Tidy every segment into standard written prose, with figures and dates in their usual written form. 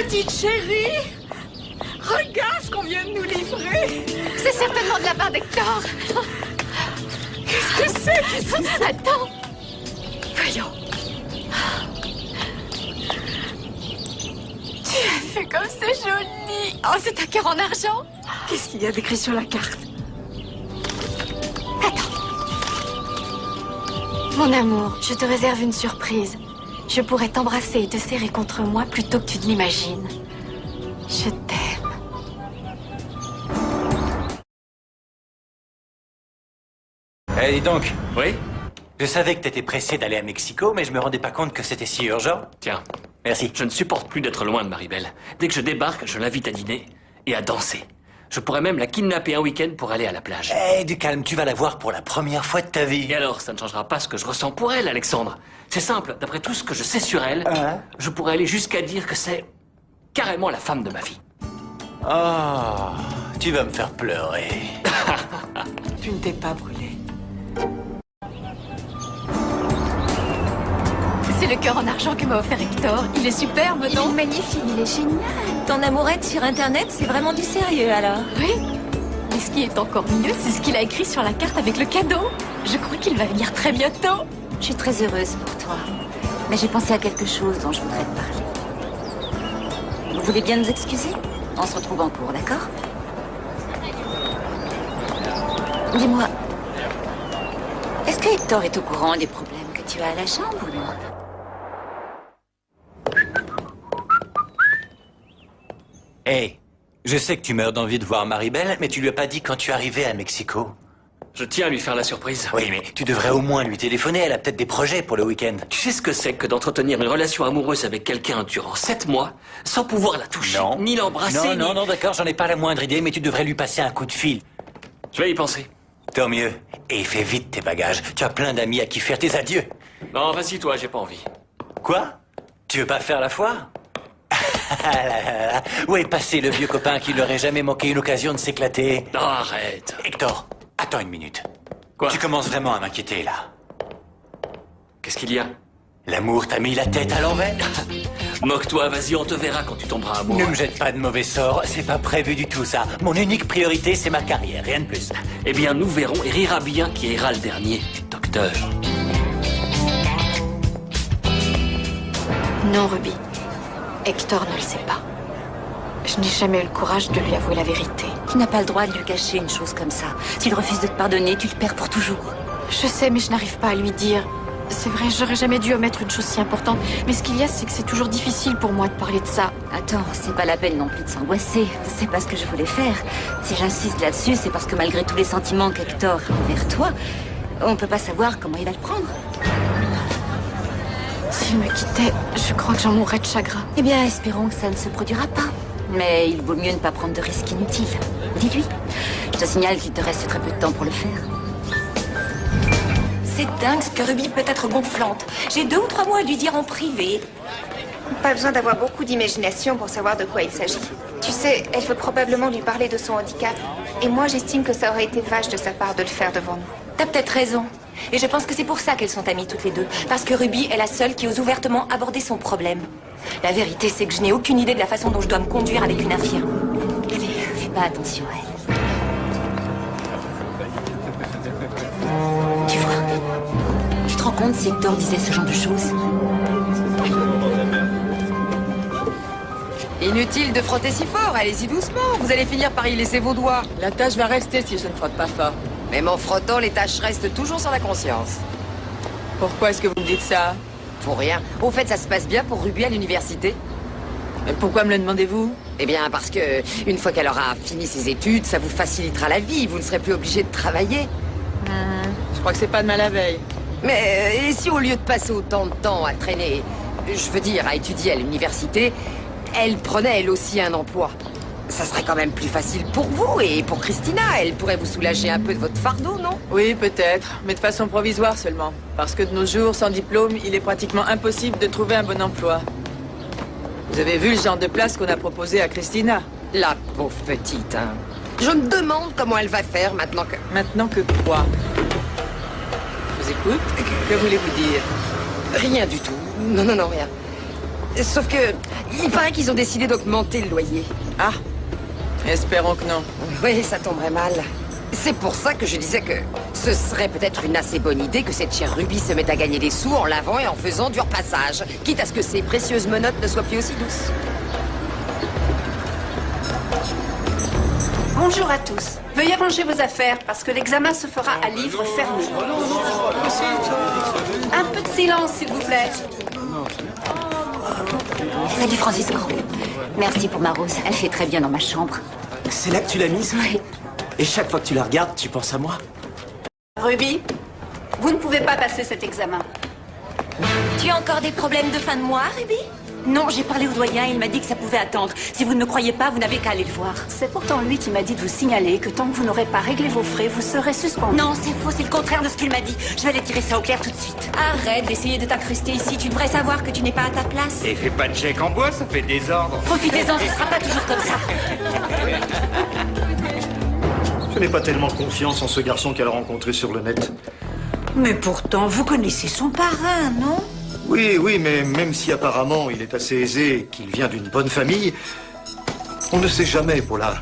Petite chérie, regarde ce qu'on vient de nous livrer. C'est certainement de la part d'Hector. Qu'est-ce que c'est? Attends. Voyons. Tu as vu comme c'est joli. Oh, c'est un cœur en argent. Qu'est-ce qu'il y a d'écrit sur la carte? Attends. Mon amour, je te réserve une surprise. Je pourrais t'embrasser et te serrer contre moi plutôt que tu ne l'imagines. Je t'aime. Eh, dis donc. Oui? Je savais que t'étais pressé d'aller à Mexico, mais je me rendais pas compte que c'était si urgent. Tiens. Merci. Je ne supporte plus d'être loin de Maribel. Dès que je débarque, je l'invite à dîner et à danser. Je pourrais même la kidnapper un week-end pour aller à la plage. Eh, du calme, tu vas la voir pour la première fois de ta vie. Et alors, ça ne changera pas ce que je ressens pour elle, Alexandre. C'est simple, d'après tout ce que je sais sur elle, je pourrais aller jusqu'à dire que c'est carrément la femme de ma vie. Oh, tu vas me faire pleurer. Tu ne t'es pas brûlé. C'est le cœur en argent que m'a offert Hector. Il est superbe, non? Il est magnifique, il est génial. Ton amourette sur Internet, c'est vraiment du sérieux, alors? Oui. Mais ce qui est encore mieux, c'est ce qu'il a écrit sur la carte avec le cadeau. Je crois qu'il va venir très bientôt. Je suis très heureuse pour toi. Mais j'ai pensé à quelque chose dont je voudrais te parler. Vous voulez bien nous excuser? On se retrouve en cours, d'accord? Dis-moi, est-ce que Hector est au courant des problèmes que tu as à la chambre, lui? Hey, je sais que tu meurs d'envie de voir Maribel, mais tu lui as pas dit quand tu arrivais à Mexico. Je tiens à lui faire la surprise. Oui, mais tu devrais au moins lui téléphoner, elle a peut-être des projets pour le week-end. Tu sais ce que c'est que d'entretenir une relation amoureuse avec quelqu'un durant 7 mois, sans pouvoir la toucher, Non. ni l'embrasser, Non, d'accord, j'en ai pas la moindre idée, mais tu devrais lui passer un coup de fil. Je vais y penser. Tant mieux. Et fais vite tes bagages. Tu as plein d'amis à qui faire tes adieux. Non, vas-y toi, j'ai pas envie. Quoi? Tu veux pas faire la foire? Ah là là là. Où est passé le vieux copain qui n'aurait jamais manqué une occasion de s'éclater? Non, arrête. Hector, attends une minute. Quoi? Tu commences vraiment à m'inquiéter, là. Qu'est-ce qu'il y a? L'amour t'a mis la tête à l'envers? Moque-toi, vas-y, on te verra quand tu tomberas amoureux. Ne me jette pas de mauvais sort, c'est pas prévu du tout, ça. Mon unique priorité, c'est ma carrière, rien de plus. Eh bien, nous verrons et rira bien qui ira le dernier, docteur. Non, Ruby. Hector ne le sait pas. Je n'ai jamais eu le courage de lui avouer la vérité. Tu n'as pas le droit de lui cacher une chose comme ça. S'il refuse de te pardonner, tu le perds pour toujours. Je sais, mais je n'arrive pas à lui dire. C'est vrai, j'aurais jamais dû omettre une chose si importante. Mais ce qu'il y a, c'est que c'est toujours difficile pour moi de parler de ça. Attends, c'est pas la peine non plus de s'angoisser. C'est pas ce que je voulais faire. Si j'insiste là-dessus, c'est parce que malgré tous les sentiments qu'Hector a envers toi, on peut pas savoir comment il va le prendre. S'il me quittait, je crois que j'en mourrais de chagrin. Eh bien, espérons que ça ne se produira pas. Mais il vaut mieux ne pas prendre de risques inutiles. Dis-lui. Je te signale qu'il te reste très peu de temps pour le faire. C'est dingue ce que Ruby peut être gonflante. J'ai 2 ou 3 mots à lui dire en privé. Pas besoin d'avoir beaucoup d'imagination pour savoir de quoi il s'agit. Tu sais, elle veut probablement lui parler de son handicap. Et moi, j'estime que ça aurait été vache de sa part de le faire devant nous. T'as peut-être raison. Et je pense que c'est pour ça qu'elles sont amies toutes les deux. Parce que Ruby est la seule qui ose ouvertement aborder son problème. La vérité, c'est que je n'ai aucune idée de la façon dont je dois me conduire avec une infirme. Allez, fais pas attention à elle. Tu vois, tu te rends compte si Hector disait ce genre de choses? Inutile de frotter si fort, allez-y doucement. Vous allez finir par y laisser vos doigts. La tâche va rester si je ne frotte pas fort. Même en frottant, les tâches restent toujours sur la conscience. Pourquoi est-ce que vous me dites ça? Pour rien. Au fait, ça se passe bien pour Ruby à l'université. Mais pourquoi me le demandez-vous? Eh bien, parce que une fois qu'elle aura fini ses études, ça vous facilitera la vie. Vous ne serez plus obligé de travailler. Je crois que c'est pas de mal la veille. Mais et si au lieu de passer autant de temps à traîner, je veux dire à étudier à l'université, elle prenait elle aussi un emploi? Ça serait quand même plus facile pour vous et pour Christina. Elle pourrait vous soulager un peu de votre fardeau, non? Oui, peut-être, mais de façon provisoire seulement. Parce que de nos jours, sans diplôme, il est pratiquement impossible de trouver un bon emploi. Vous avez vu le genre de place qu'on a proposé à Christina? La pauvre petite, hein. Je me demande comment elle va faire maintenant que... Maintenant que quoi? Je vous écoute. Que voulez-vous dire? Rien du tout. Non, rien. Sauf que, il paraît qu'ils ont décidé d'augmenter le loyer. Ah, espérons que non. Oui, ça tomberait mal. C'est pour ça que je disais que ce serait peut-être une assez bonne idée que cette chère Ruby se mette à gagner des sous en lavant et en faisant du repassage, quitte à ce que ses précieuses menottes ne soient plus aussi douces. Bonjour à tous. Veuillez ranger vos affaires parce que l'examen se fera à livre fermé. Un peu de silence, s'il vous plaît. Salut Francisco. Merci pour ma rose. Elle fait très bien dans ma chambre. C'est là que tu l'as mise? Oui. Et chaque fois que tu la regardes, tu penses à moi? Ruby, vous ne pouvez pas passer cet examen. Tu as encore des problèmes de fin de mois, Ruby? Non, j'ai parlé au doyen et il m'a dit que ça pouvait attendre. Si vous ne me croyez pas, vous n'avez qu'à aller le voir. C'est pourtant lui qui m'a dit de vous signaler que tant que vous n'aurez pas réglé vos frais, vous serez suspendu. Non, c'est faux, c'est le contraire de ce qu'il m'a dit. Je vais aller tirer ça au clair tout de suite. Arrête d'essayer de t'incruster ici. Tu devrais savoir que tu n'es pas à ta place. Et fais pas de chèque en bois, ça fait désordre. Profitez-en, ce sera pas toujours comme ça. Je n'ai pas tellement confiance en ce garçon qu'elle a rencontré sur le net. Mais pourtant, vous connaissez son parrain, non? Oui, mais même si apparemment il est assez aisé, qu'il vient d'une bonne famille, on ne sait jamais, Paula.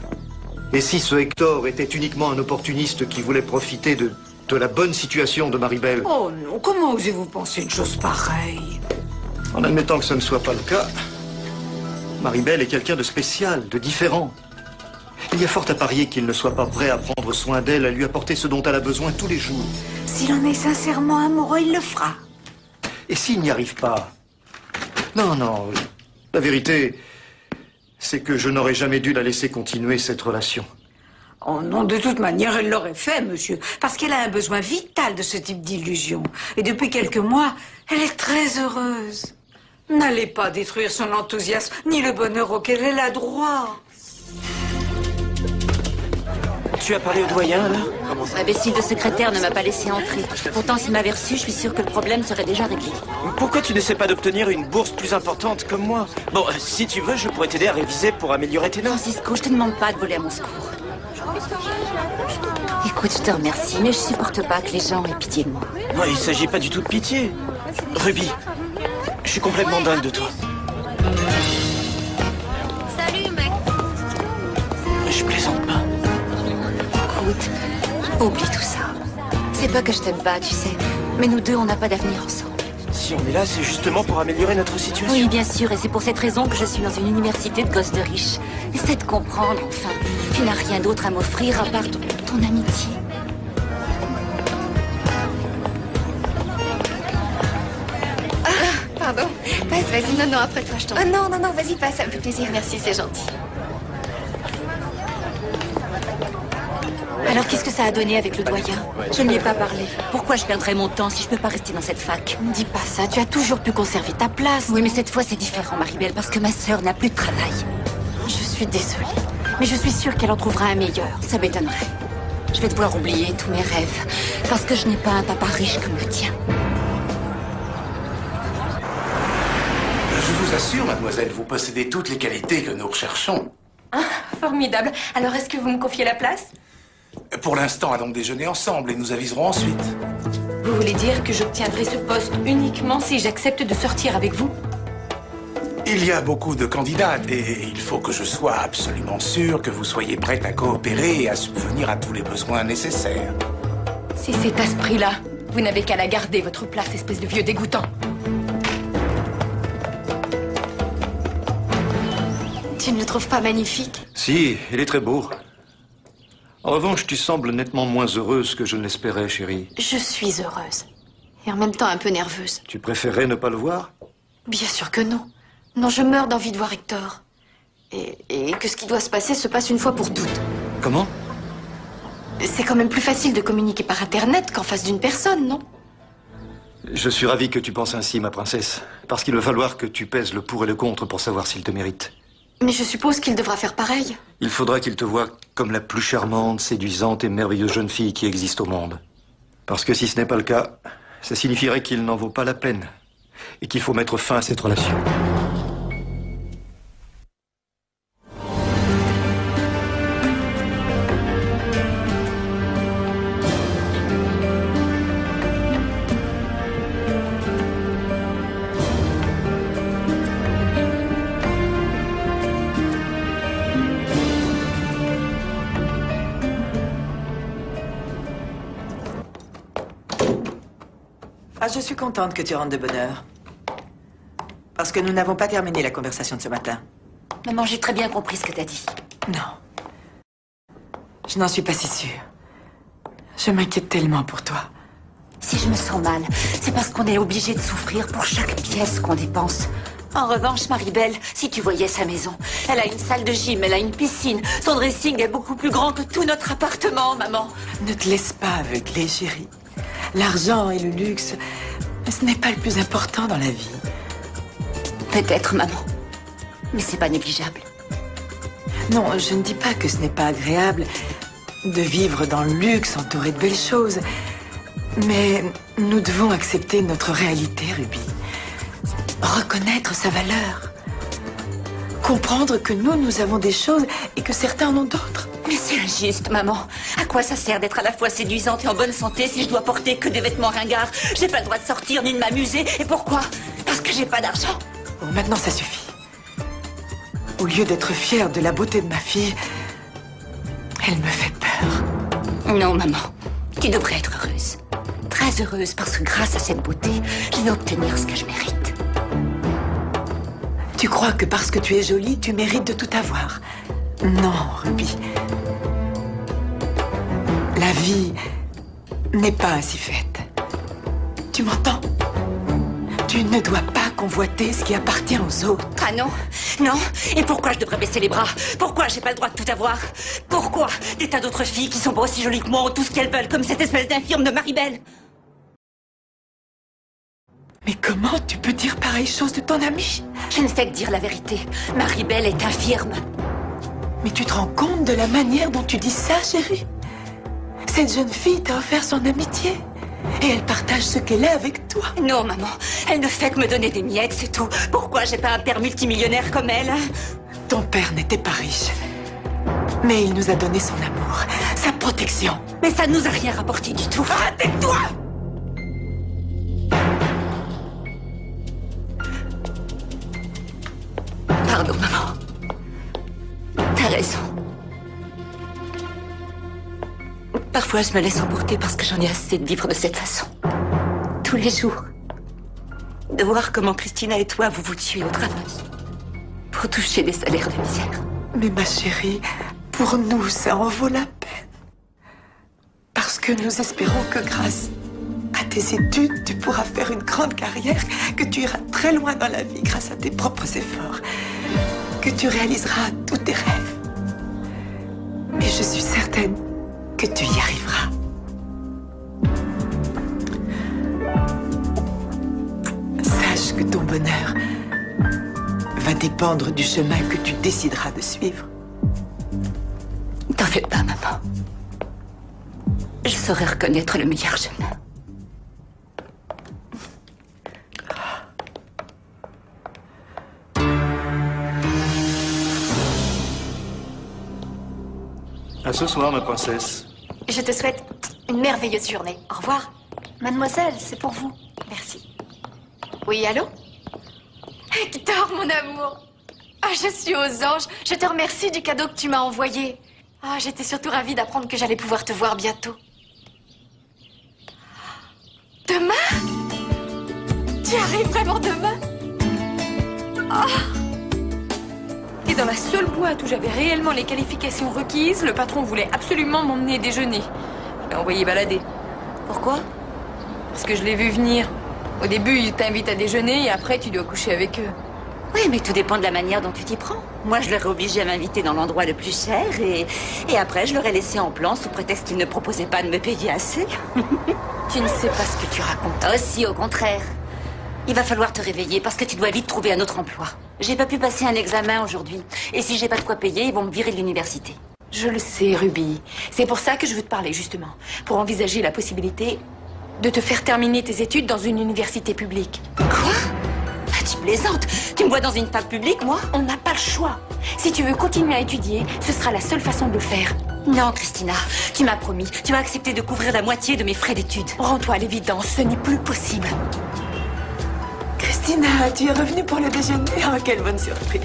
Et si ce Hector était uniquement un opportuniste qui voulait profiter de la bonne situation de Maribel? Oh non, comment osez-vous penser une chose pareille? En admettant que ce ne soit pas le cas, Maribel est quelqu'un de spécial, de différent. Il y a fort à parier qu'il ne soit pas prêt à prendre soin d'elle, à lui apporter ce dont elle a besoin tous les jours. S'il en est sincèrement amoureux, il le fera. Et s'il n'y arrive pas? Non, la vérité, c'est que je n'aurais jamais dû la laisser continuer cette relation. Oh non, de toute manière, elle l'aurait fait, monsieur, parce qu'elle a un besoin vital de ce type d'illusion. Et depuis quelques mois, elle est très heureuse. N'allez pas détruire son enthousiasme, ni le bonheur auquel elle a droit. Tu as parlé au doyen, alors? L'imbécile de secrétaire ne m'a pas laissé entrer. Pourtant, s'il m'avait reçu, je suis sûre que le problème serait déjà réglé. Pourquoi tu n'essaies pas d'obtenir une bourse plus importante comme moi? Bon, si tu veux, je pourrais t'aider à réviser pour améliorer tes notes. Francisco, je te demande pas de voler à mon secours. Écoute, je te remercie, mais je supporte pas que les gens aient pitié de moi. Ouais, il s'agit pas du tout de pitié. Ruby, je suis complètement dingue de toi. Salut, mec. Je plaisante pas. Écoute, oublie tout ça. C'est pas que je t'aime pas, tu sais. Mais nous deux, on n'a pas d'avenir ensemble. Si on est là, c'est justement pour améliorer notre situation. Oui, bien sûr, et c'est pour cette raison que je suis dans une université de gosses de riches. Essaie de comprendre, enfin. Tu n'as rien d'autre à m'offrir à part ton amitié. Pardon. Passe, vas-y. Non, après toi, je t'en prie. Non, vas-y, passe, ça me fait plaisir. Merci, c'est gentil. Alors, qu'est-ce que ça a donné avec le doyen? Je ne lui ai pas parlé. Pourquoi je perdrais mon temps si je peux pas rester dans cette fac? Ne dis pas ça, tu as toujours pu conserver ta place. Oui, mais cette fois, c'est différent, Maribel, parce que ma sœur n'a plus de travail. Je suis désolée, mais je suis sûre qu'elle en trouvera un meilleur. Ça m'étonnerait. Je vais devoir oublier tous mes rêves, parce que je n'ai pas un papa riche comme le tien. Je vous assure, mademoiselle, vous possédez toutes les qualités que nous recherchons. Ah, formidable. Alors, est-ce que vous me confiez la place? Pour l'instant, allons déjeuner ensemble et nous aviserons ensuite. Vous voulez dire que j'obtiendrai ce poste uniquement si j'accepte de sortir avec vous? Il y a beaucoup de candidates et il faut que je sois absolument sûr que vous soyez prête à coopérer et à subvenir à tous les besoins nécessaires. Si c'est à ce prix-là, vous n'avez qu'à la garder, votre place, espèce de vieux dégoûtant. Tu ne le trouves pas magnifique? Si, il est très beau. En revanche, tu sembles nettement moins heureuse que je ne l'espérais, chérie. Je suis heureuse. Et en même temps un peu nerveuse. Tu préférerais ne pas le voir? Bien sûr que non. Non, je meurs d'envie de voir Hector. Et que ce qui doit se passer se passe une fois pour toutes. Comment? C'est quand même plus facile de communiquer par Internet qu'en face d'une personne, non? Je suis ravi que tu penses ainsi, ma princesse. Parce qu'il va falloir que tu pèses le pour et le contre pour savoir s'il te mérite. Mais je suppose qu'il devra faire pareil. Il faudra qu'il te voie comme la plus charmante, séduisante et merveilleuse jeune fille qui existe au monde. Parce que si ce n'est pas le cas, ça signifierait qu'il n'en vaut pas la peine. Et qu'il faut mettre fin à cette relation. Ah, je suis contente que tu rentres de bonne heure. Parce que nous n'avons pas terminé la conversation de ce matin. Maman, j'ai très bien compris ce que t'as dit. Non. Je n'en suis pas si sûre. Je m'inquiète tellement pour toi. Si je me sens mal, c'est parce qu'on est obligé de souffrir pour chaque pièce qu'on dépense. En revanche, Marie-Belle, si tu voyais sa maison, elle a une salle de gym, elle a une piscine. Son dressing est beaucoup plus grand que tout notre appartement, maman. Ne te laisse pas aveugler, chérie. L'argent et le luxe, ce n'est pas le plus important dans la vie. Peut-être, maman. Mais c'est pas négligeable. Non, je ne dis pas que ce n'est pas agréable de vivre dans le luxe, entouré de belles choses. Mais nous devons accepter notre réalité, Ruby. Reconnaître sa valeur. Comprendre que nous avons des choses et que certains en ont d'autres. Mais c'est injuste, maman. À quoi ça sert d'être à la fois séduisante et en bonne santé si je dois porter que des vêtements ringards? J'ai pas le droit de sortir ni de m'amuser. Et pourquoi? Parce que j'ai pas d'argent. Bon, maintenant ça suffit. Au lieu d'être fière de la beauté de ma fille, elle me fait peur. Non, maman. Tu devrais être heureuse. Très heureuse parce que grâce à cette beauté, je vais obtenir ce que je mérite. Tu crois que parce que tu es jolie, tu mérites de tout avoir? Non, Ruby. La vie n'est pas ainsi faite. Tu m'entends? Tu ne dois pas convoiter ce qui appartient aux autres. Ah non, non. Et pourquoi je devrais baisser les bras? Pourquoi j'ai pas le droit de tout avoir? Pourquoi des tas d'autres filles qui sont pas aussi jolies que moi ont tout ce qu'elles veulent, comme cette espèce d'infirme de Marie-Belle? Mais comment tu peux dire pareille chose de ton amie? Je ne fais que dire la vérité. Marie-Belle est infirme. Mais tu te rends compte de la manière dont tu dis ça, chérie? Cette jeune fille t'a offert son amitié. Et elle partage ce qu'elle est avec toi. Non, maman. Elle ne fait que me donner des miettes, c'est tout. Pourquoi j'ai pas un père multimillionnaire comme elle? Ton père n'était pas riche. Mais il nous a donné son amour, sa protection. Mais ça ne nous a rien rapporté du tout. Arrête-toi! Pardon, maman. T'as raison. Parfois, je me laisse emporter parce que j'en ai assez de vivre de cette façon. Tous les jours. De voir comment Christina et toi, vous vous tuez au travail. Pour toucher des salaires de misère. Mais ma chérie, pour nous, ça en vaut la peine. Parce que nous espérons que grâce à tes études, tu pourras faire une grande carrière, que tu iras très loin dans la vie grâce à tes propres efforts, que tu réaliseras tous tes rêves. Et je suis certaine que tu y arriveras. Sache que ton bonheur va dépendre du chemin que tu décideras de suivre. T'en fais pas, maman. Je saurai reconnaître le meilleur chemin. À ce soir, ma princesse. Je te souhaite une merveilleuse journée. Au revoir. Mademoiselle, c'est pour vous. Merci. Oui, allô? Hector, mon amour. Ah, je suis aux anges. Je te remercie du cadeau que tu m'as envoyé. Ah, j'étais surtout ravie d'apprendre que j'allais pouvoir te voir bientôt. Demain? Tu arrives vraiment demain? Et dans la seule boîte où j'avais réellement les qualifications requises, le patron voulait absolument m'emmener déjeuner. Je l'ai envoyé balader. Pourquoi? Parce que je l'ai vu venir. Au début, ils t'invitent à déjeuner et après, tu dois coucher avec eux. Oui, mais tout dépend de la manière dont tu t'y prends. Moi, je leur ai obligé à m'inviter dans l'endroit le plus cher et après, je leur ai laissé en plan sous prétexte qu'ils ne proposaient pas de me payer assez. Tu ne sais pas ce que tu racontes. Oh si, au contraire. Il va falloir te réveiller parce que tu dois vite trouver un autre emploi. J'ai pas pu passer un examen aujourd'hui. Et si j'ai pas de quoi payer, ils vont me virer de l'université. Je le sais, Ruby. C'est pour ça que je veux te parler, justement. Pour envisager la possibilité de te faire terminer tes études dans une université publique. Quoi? Ah, tu plaisantes? Tu me vois dans une fac publique, moi? On n'a pas le choix. Si tu veux continuer à étudier, ce sera la seule façon de le faire. Non, Christina, tu m'as promis. Tu as accepté de couvrir la moitié de mes frais d'études. Rends-toi à l'évidence, ce n'est plus possible. Christina, tu es revenue pour le déjeuner? Oh, quelle bonne surprise.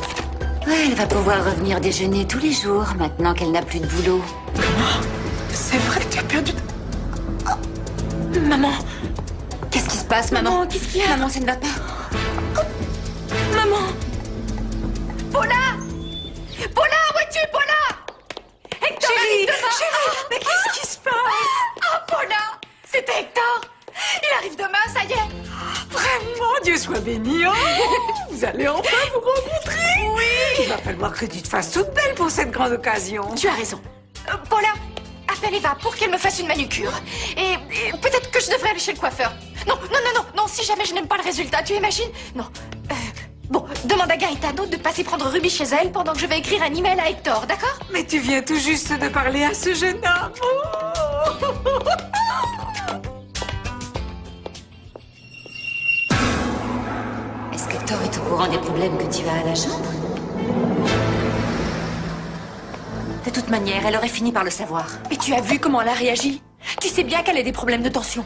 Ouais, elle va pouvoir revenir déjeuner tous les jours, maintenant qu'elle n'a plus de boulot. Comment? C'est vrai, tu as perdu... Maman, qu'est-ce qui se passe? passe, maman? Maman, qu'est-ce qu'il y a? Maman, ça ne va pas. Maman! Paula! Paula, où es-tu, Paula? Hector arrive demain! Chérie, mais qu'est-ce qui se passe? Ah, Paula! C'était Hector! Il arrive demain, ça y est! Vraiment, Dieu soit béni. Oh, vous allez enfin vous rencontrer. Oui. Il va falloir que tu te fasses toute belle pour cette grande occasion. Tu as raison. Paula, appelle Eva pour qu'elle me fasse une manucure. Et peut-être que je devrais aller chez le coiffeur. Non, si jamais je n'aime pas le résultat, tu imagines? Non. Bon, demande à Gaetano de passer prendre Ruby chez elle pendant que je vais écrire un email à Hector, d'accord? Mais tu viens tout juste de parler à ce jeune homme. Oh. Est-ce que Hector est au courant des problèmes que tu as à la chambre? De toute manière, elle aurait fini par le savoir. Et tu as vu comment elle a réagi? Tu sais bien qu'elle a des problèmes de tension.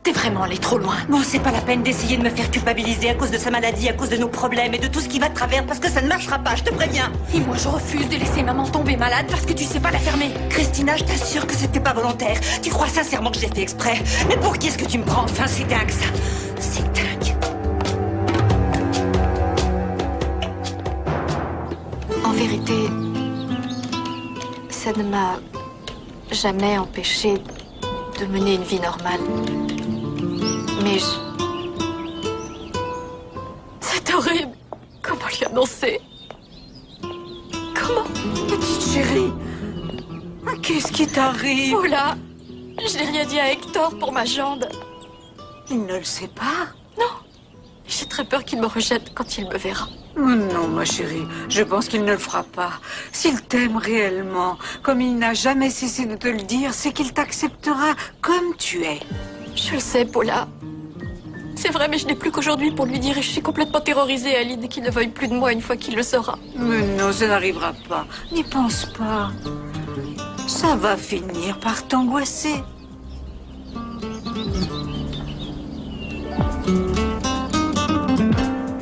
T'es vraiment allé trop loin. Bon, c'est pas la peine d'essayer de me faire culpabiliser à cause de sa maladie, à cause de nos problèmes et de tout ce qui va de travers, parce que ça ne marchera pas, je te préviens. Et moi, je refuse de laisser maman tomber malade parce que tu sais pas la fermer. Christina, je t'assure que c'était pas volontaire. Tu crois sincèrement que j'ai fait exprès? Mais pour qui est-ce que tu me prends? Enfin, c'est dingue, ça. C'est dingue. En vérité, ça ne m'a jamais empêché de mener une vie normale. Mais c'est horrible. Comment lui annoncer? Comment? Petite chérie, qu'est-ce qui t'arrive? Oh là, je n'ai rien dit à Hector pour ma jambe. Il ne le sait pas? Non. J'ai très peur qu'il me rejette quand il me verra. Non, ma chérie, je pense qu'il ne le fera pas. S'il t'aime réellement, comme il n'a jamais cessé de te le dire, c'est qu'il t'acceptera comme tu es. Je le sais, Paula. C'est vrai, mais je n'ai plus qu'aujourd'hui pour lui dire et je suis complètement terrorisée à l'idée qu'il ne veuille plus de moi une fois qu'il le saura. Mais non, ça n'arrivera pas. N'y pense pas. Ça va finir par t'angoisser.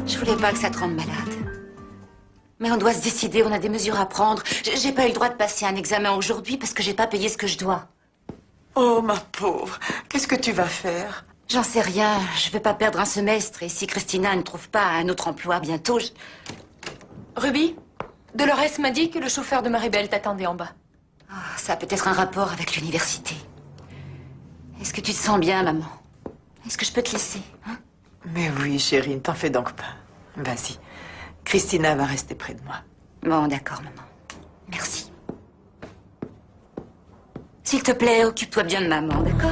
Je voulais pas que ça te rende malade. Mais on doit se décider, on a des mesures à prendre. J'ai pas eu le droit de passer un examen aujourd'hui parce que j'ai pas payé ce que je dois. Oh, ma pauvre, qu'est-ce que tu vas faire? J'en sais rien, je vais pas perdre un semestre et si Christina ne trouve pas un autre emploi bientôt, Ruby, Dolores m'a dit que le chauffeur de Maribel t'attendait en bas. Oh, ça a peut-être un rapport avec l'université. Est-ce que tu te sens bien, maman? Est-ce que je peux te laisser, hein? Mais oui, chérie, ne t'en fais donc pas. Vas-y, Christina va rester près de moi. Bon, d'accord, maman. Merci. S'il te plaît, occupe-toi bien de maman, d'accord?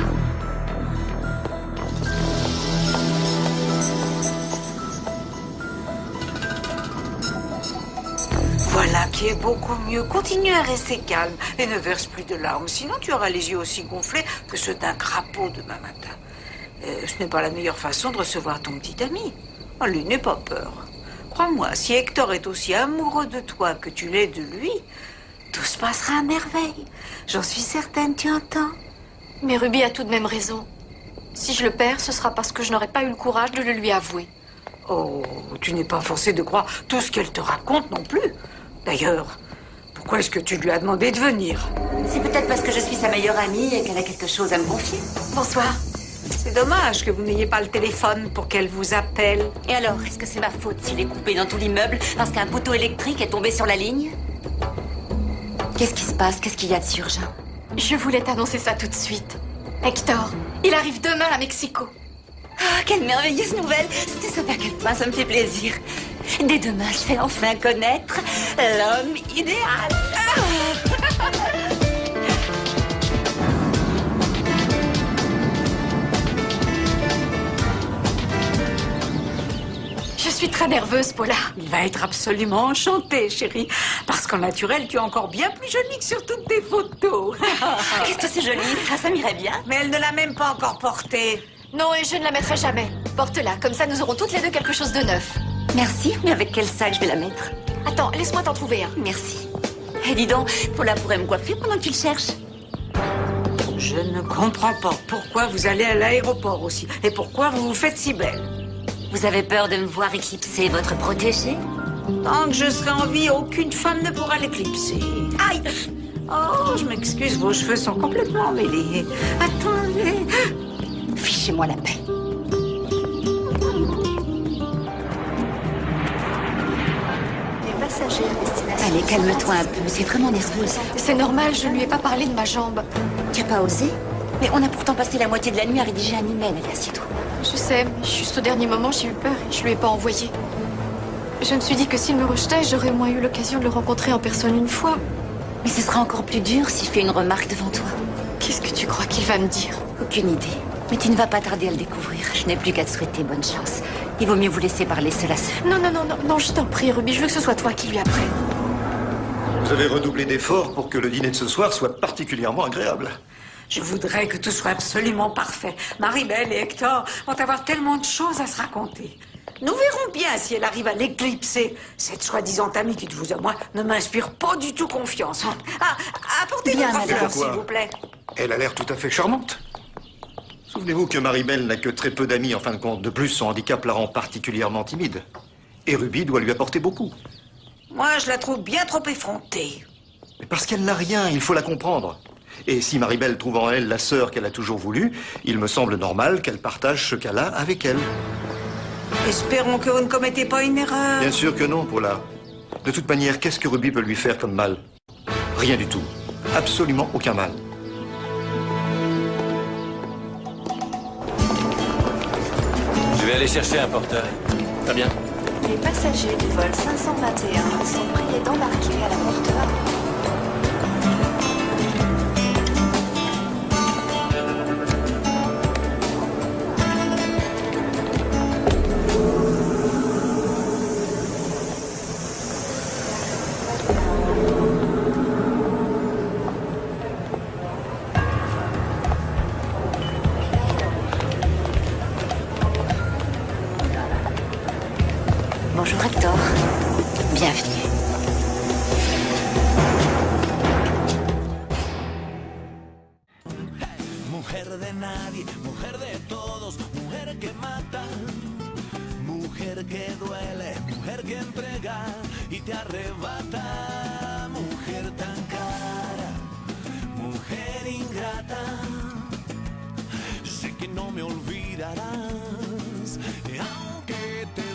Voilà qui est beaucoup mieux. Continue à rester calme et ne verse plus de larmes. Sinon, tu auras les yeux aussi gonflés que ceux d'un crapaud demain matin. Ce n'est pas la meilleure façon de recevoir ton petit ami. Oh, lui, n'aie pas peur. Crois-moi, si Hector est aussi amoureux de toi que tu l'es de lui, tout se passera à merveille. J'en suis certaine, tu entends? Mais Ruby a tout de même raison. Si je le perds, ce sera parce que je n'aurai pas eu le courage de le lui avouer. Oh, tu n'es pas forcée de croire tout ce qu'elle te raconte non plus. D'ailleurs, pourquoi est-ce que tu lui as demandé de venir? C'est peut-être parce que je suis sa meilleure amie et qu'elle a quelque chose à me confier. Bonsoir. C'est dommage que vous n'ayez pas le téléphone pour qu'elle vous appelle. Et alors, est-ce que c'est ma faute s'il est coupé dans tout l'immeuble parce qu'un poteau électrique est tombé sur la ligne? Qu'est-ce qui se passe? Qu'est-ce qu'il y a de si urgent? Je voulais t'annoncer ça tout de suite. Hector, il arrive demain à Mexico. Ah, quelle merveilleuse nouvelle! C'était ça à quel point ça me fait plaisir. Dès demain, je vais enfin connaître l'homme idéal. Je suis très nerveuse, Paula. Il va être absolument enchanté, chérie. Parce qu'en naturel, tu es encore bien plus jolie que sur toutes tes photos. Qu'est-ce que c'est joli, ça m'irait bien. Mais elle ne l'a même pas encore portée. Non, et je ne la mettrai jamais. Porte-la, comme ça nous aurons toutes les deux quelque chose de neuf. Merci, mais avec quel sac je vais la mettre? Attends, laisse-moi t'en trouver un. Merci. Et dis donc, Paula pourrait me coiffer pendant que tu le cherches? Je ne comprends pas pourquoi vous allez à l'aéroport aussi. Et pourquoi vous vous faites si belle. Vous avez peur de me voir éclipser votre protégé? Tant que je serai en vie, aucune femme ne pourra l'éclipser. Aïe! Oh, je m'excuse, vos cheveux sont complètement mêlés. Attendez. Fichez-moi la paix. Allez, calme-toi un peu, c'est vraiment nerveuse. C'est normal, je ne lui ai pas parlé de ma jambe. Tu n'as pas osé? Mais on a pourtant passé la moitié de la nuit à rédiger un email, allez, assieds-toi. Je sais, mais juste au dernier moment, j'ai eu peur et je lui ai pas envoyé. Je me suis dit que s'il me rejetait, j'aurais au moins eu l'occasion de le rencontrer en personne une fois. Mais ce sera encore plus dur s'il fait une remarque devant toi. Qu'est-ce que tu crois qu'il va me dire? Aucune idée. Mais tu ne vas pas tarder à le découvrir. Je n'ai plus qu'à te souhaiter bonne chance. Il vaut mieux vous laisser parler seul à seul. Non, je t'en prie, Ruby, je veux que ce soit toi qui lui apprenne. Vous avez redoublé d'efforts pour que le dîner de ce soir soit particulièrement agréable. Je voudrais que tout soit absolument parfait. Maribel et Hector vont avoir tellement de choses à se raconter. Nous verrons bien si elle arrive à l'éclipser. Cette soi-disant amie qui, de vous à moi, ne m'inspire pas du tout confiance. Ah, apportez-lui un fleur, s'il vous plaît. Elle a l'air tout à fait charmante. Souvenez-vous que Maribel n'a que très peu d'amis, en fin de compte. De plus, son handicap la rend particulièrement timide. Et Ruby doit lui apporter beaucoup. Moi, je la trouve bien trop effrontée. Mais parce qu'elle n'a rien, il faut la comprendre. Et si Maribel trouve en elle la sœur qu'elle a toujours voulu, il me semble normal qu'elle partage ce qu'elle a avec elle. Espérons que vous ne commettez pas une erreur. Bien sûr que non, Paula. De toute manière, qu'est-ce que Ruby peut lui faire comme mal? Rien du tout. Absolument aucun mal. Je vais aller chercher un porteur. Très bien. Les passagers du vol 521 sont priés d'embarquer à la porte avant. Bonjour Hector. Bienvenue. Mujer de nadie, mujer de todos, mujer que mata, mujer que duele, mujer que entrega y te arrebata, mujer tan cara, mujer ingrata, sé que no me olvidarás, aunque te